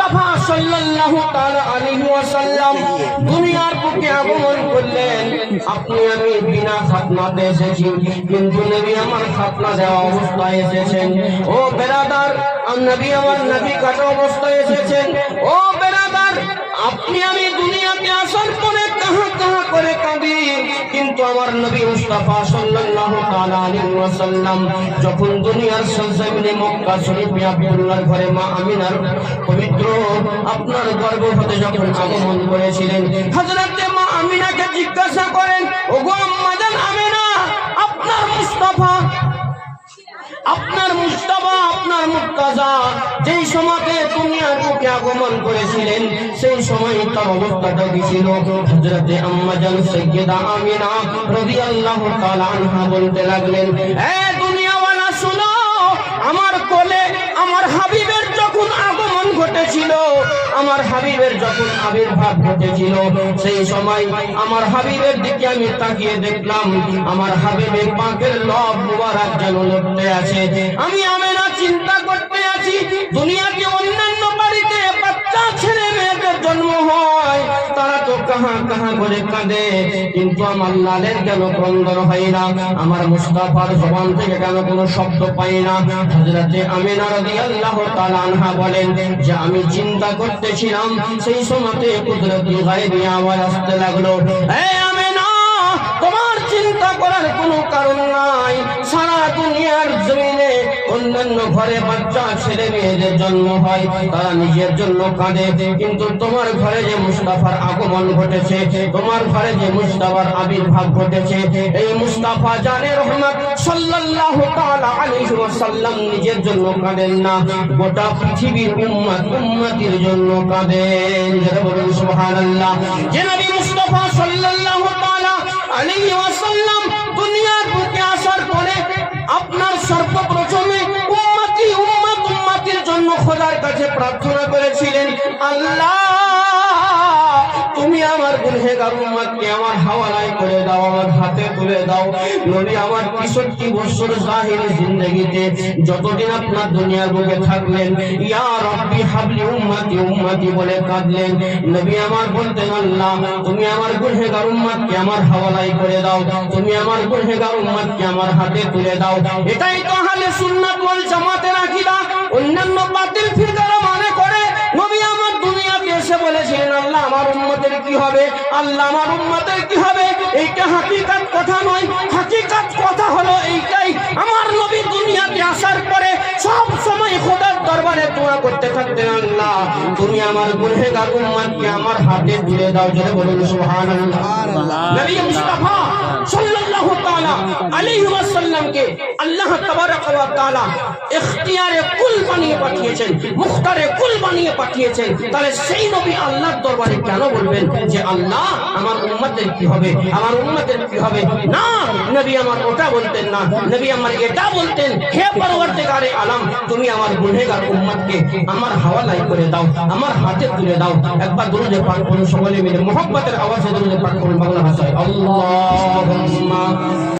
মুস্তাফা সাল্লাল্লাহু তাআলা আলাইহি ওয়াসাল্লাম দুনিয়ার বুকে আগমন করলেন। আপনি আমি বিনা খাতনাতে এসেছি, কিন্তু নবী আমার খাতনা দেওয়া অবস্থায় এসেছেন। ও বেরাদার, নবী আমার নবী কাটা অবস্থায় এসেছেন। ও বেরাদার, আপনি আমি দুনিয়াতে আসার পরে কাহা কাহা করে কাঁদি, কিন্তু আমার নবী মুস্তাফা সাল্লাল্লাহু তাআলা আলাইহি ওয়াসাল্লাম যখন দুনিয়ার সরজমিনে মক্কা শরীফে আব্দুল্লাহর ঘরে মা আমিনার পবিত্র আপনার গর্ভ হতে যখন আগমন করেছিলেন, হযরতে মা আমিনাকে জিজ্ঞাসা করেন, ওগো আম্মা জান আমিনা, আপনার মুস্তাফা, আপনার মুর্তাজা যেই সময়তে দুনিয়ার বুকে আগমন করেছিলেন, সেই সময় তার অবস্থাটা কি ছিল? হযরতে আম্মা জান সাইয়্যিদা আমিনা রাদিয়াল্লাহু তাআলা আনহা বলতে লাগলেন, এ দুনিয়াওয়ালা শুনো, আমার কোলে আমার হাবিবের যখন আগমন ঘটেছিল, আমার হাবিবের যখন আবির্ভাব ঘটেছিল, সেই সময় আমার হাবিবের দিকে আমি তাকিয়ে দেখলাম, আমার হাবিবের পাকের লব মুবারক যেন লড়তে আছে। আমি আমিনা চিন্তা করতে আছি, দুনিয়াতে অন্যান্য বাড়িতে বাচ্চা ছেলে মেয়েদের জন্ম হয়, তারা তো কাহা কাহা করে কাঁদে, কিন্তু আমার লালের কেন ক্রন্দন হয় না? আমার মুস্তাফার জবান থেকে কেন কোনো শব্দ পাই না? হযরতে আমিনা রাদিয়াল্লাহু তাআলা আনহা বলেন যে আমি চিন্তা করতেছিলাম, সেই সময়তে কুদরতি গায়বী আওয়াজ আসতে লাগলো, এই আমিনা, তোমার চিন্তা করার কোনো কারণ নাই। সারা দুনিয়ার জমিনে অন্যান্য ঘরে বাচ্চা ছেলে মেয়েদের জন্ম হয়, তারা নিজের জন্য কাঁদে, কিন্তু তোমার ঘরে যে মুস্তাফার আগমন ঘটেছে, তোমার ঘরে যে মুস্তাফার আবির্ভাব ঘটেছে, এই মুস্তাফা জানে রহমত সাল্লাল্লাহু তাআলা আলাইহি ওয়াসাল্লাম নিজের জন্য কাঁদেন না, গোটা পৃথিবীর উম্মতির জন্য কাঁদেন। যারা বলেন সুবহানাল্লাহ। যে নবী মুস্তাফা সাল্লাল্লাহু তাআলা আলাইহি ওয়াসাল্লাম দুনিয়ার বুকে আসার পরে আপনার সর্বপ্রথমে উম্মতির জন্য খোদার কাছে প্রার্থনা করেছিলেন, আল্লাহ তুমি আমার গুনহেগার উম্মতকে আমার হাওয়ালায় করে দাও, আমার হাতে তুলে দাও। নবী আমার ৬৩ বছর জাহিরি জিন্দেগিতে যতদিন আপনার দুনিয়ার বুকে থাকলেন, ইয়া রাব্বি হাবলি উম্মতি উম্মতি বলে কাঁদলেন। নবী আমার বলতেন, আল্লাহ তুমি আমার গুনহেগার উম্মতকে আমার হাওয়ালায় করে দাও, তুমি আমার গুনহেগার উম্মতকে আমার হাতে তুলে দাও। এটাই তো আহলে সুন্নাত ওয়াল জামাতের আকীদা। অন্যান্য বাতিল ফিরকারা মনে করে নবী আমার দুনিয়াতে এসে বলেছিলেন, আল্লাহ আমার উম্মতের কি হবে, আল্লাহ আমার উম্মতের কি হবে। এইটা হাকিকাত কথা নয়, হাকিকাত কথা হলো এইটাই, আমার নবী দুনিয়াতে আসার পরে সব সময় খোদার দরবারে দোয়া করতে থাকতেন, আল্লাহ তুমি আমার গুনহেগার উম্মতকে আমার হাতে তুলে দাও। জোরে বলুন সুবহানাল্লাহ। নবী মুস্তাফা সাল্লাল্লাহু তাআলা আলাইহি ওয়াসাল্লামকে আল্লাহ তাবারক ওয়া তাআলা ইখতিয়ারে কুল বানিয়ে পাঠিয়েছেন, মুখতারে কুল বানিয়ে পাঠিয়েছেন। তাহলে সেই নবী আল্লাহর দরবারে কেন বলবেন যে আল্লাহ আমার উম্মতের কি হবে, আমার উম্মতের কি হবে? না, নবী আমার ওটা বলতেন না, নবী আমার এটা বলতেন, হে পরবর্তীকারে আলম, তুমি আমার গুনহেগার উম্মতকে আমার হাওয়ালায় করে দাও, আমার হাতে তুলে দাও। একবার দুরূদে পাক করুন সকলে মিলে, মুহাব্বতের আওয়াজে দুরূদে পাক করুন বাংলা ভাষায়। আল্লাহুম্মা